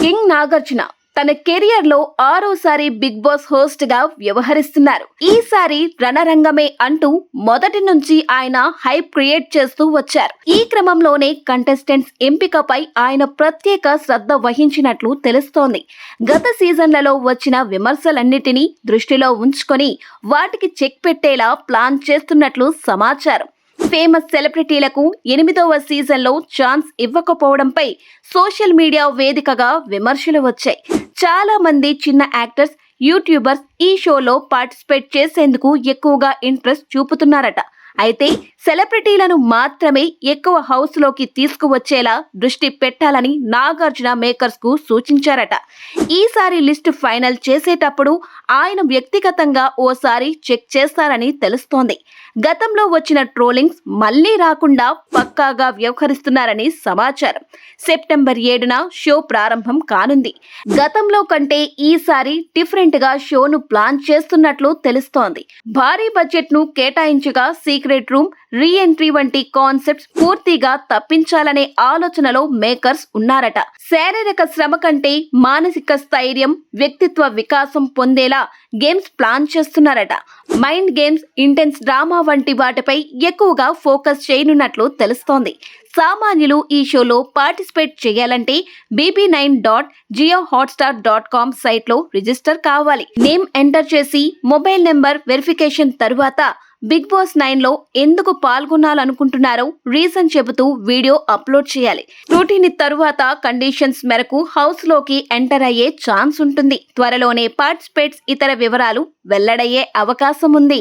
King Nagarjuna తన career లో ఆరోసారి big boss host గా వ్యవహరిస్తున్నారు. ఈసారి రణరంగమే అంటూ మొదటి నుంచి ఆయన హైప్ క్రియేట్ చేస్తూ వచ్చారు. ఈ క్రమంలోనే కంటెస్టెంట్స్ ఎంపికపై ఆయన ప్రత్యేక శ్రద్ధ వహించినట్లు తెలుస్తోంది. గత సీజన్లలో వచ్చిన విమర్శలన్నిటినీ దృష్టిలో ఉంచుకొని వాటికి చెక్ పెట్టేలా ప్లాన్ చేస్తున్నట్లు సమాచారం. ఫేమస్ సెలబ్రిటీలకు 8వ సీజన్లో ఛాన్స్ ఇవ్వకపోవడంపై సోషల్ మీడియా వేదికగా విమర్శలు వచ్చాయి. చాలా మంది చిన్న యాక్టర్స్, యూట్యూబర్స్ ఈ షోలో పార్టిసిపేట్ చేసేందుకు ఎక్కువగా ఇంట్రెస్ట్ చూపుతున్నారట. అయితే సెలబ్రిటీలను మాత్రమే ఎక్కువ హౌస్ లోకి తీసుకువచ్చేలా దృష్టి పెట్టాలని నాగార్జున మేకర్స్ కు సూచించారట. ఈసారి లిస్ట్ ఫైనల్ చేసేటప్పుడు ఆయన వ్యక్తిగతంగా ఓసారి చెక్ చేస్తారని తెలుస్తోంది. గతంలో వచ్చిన ట్రోలింగ్స్ మళ్లీ రాకుండా పక్కాగా వ్యవహరిస్తున్నారని సమాచారం. సెప్టెంబర్ 7న షో ప్రారంభం కానుంది. గతంలో కంటే ఈసారి డిఫరెంట్ గా షోను ప్లాన్ చేస్తున్నట్లు తెలుస్తోంది. భారీ బడ్జెట్ ను కేటాయించగా సీక్రెట్ రూమ్, రీ ఎంట్రీ వంటి కాన్సెప్ట్స్ పూర్తిగా తప్పించాలనే ఆలోచనలో మేకర్స్ ఉన్నారట. శారీరక శ్రమ కంటే మానసిక స్థైర్యం, వ్యక్తిత్వ వికాసం పొందేలా గేమ్స్ ప్లాన్ చేస్తున్నారట. మైండ్ గేమ్స్, ఇంటెన్స్ డ్రామా వంటి వాటిపై ఎక్కువగా ఫోకస్ చేయనున్నట్లు తెలుస్తోంది. సామాన్యులు ఈ షోలో పార్టిసిపేట్ చేయాలంటే bb9.jiohotstar.com సైట్లో రిజిస్టర్ కావాలి. నేమ్ ఎంటర్ చేసి మొబైల్ నెంబర్ వెరిఫికేషన్ తరువాత బిగ్ బాస్ 9లో ఎందుకు పాల్గొనాలనుకుంటున్నారో రీజన్ చెబుతూ వీడియో అప్లోడ్ చేయాలి. స్క్రూటినీ తరువాత కండిషన్స్ మేరకు హౌస్ లోకి ఎంటర్ అయ్యే ఛాన్స్ ఉంటుంది. త్వరలోనే పార్టిసిపేట్స్ ఇతర వివరాలు వెల్లడయ్యే అవకాశం ఉంది.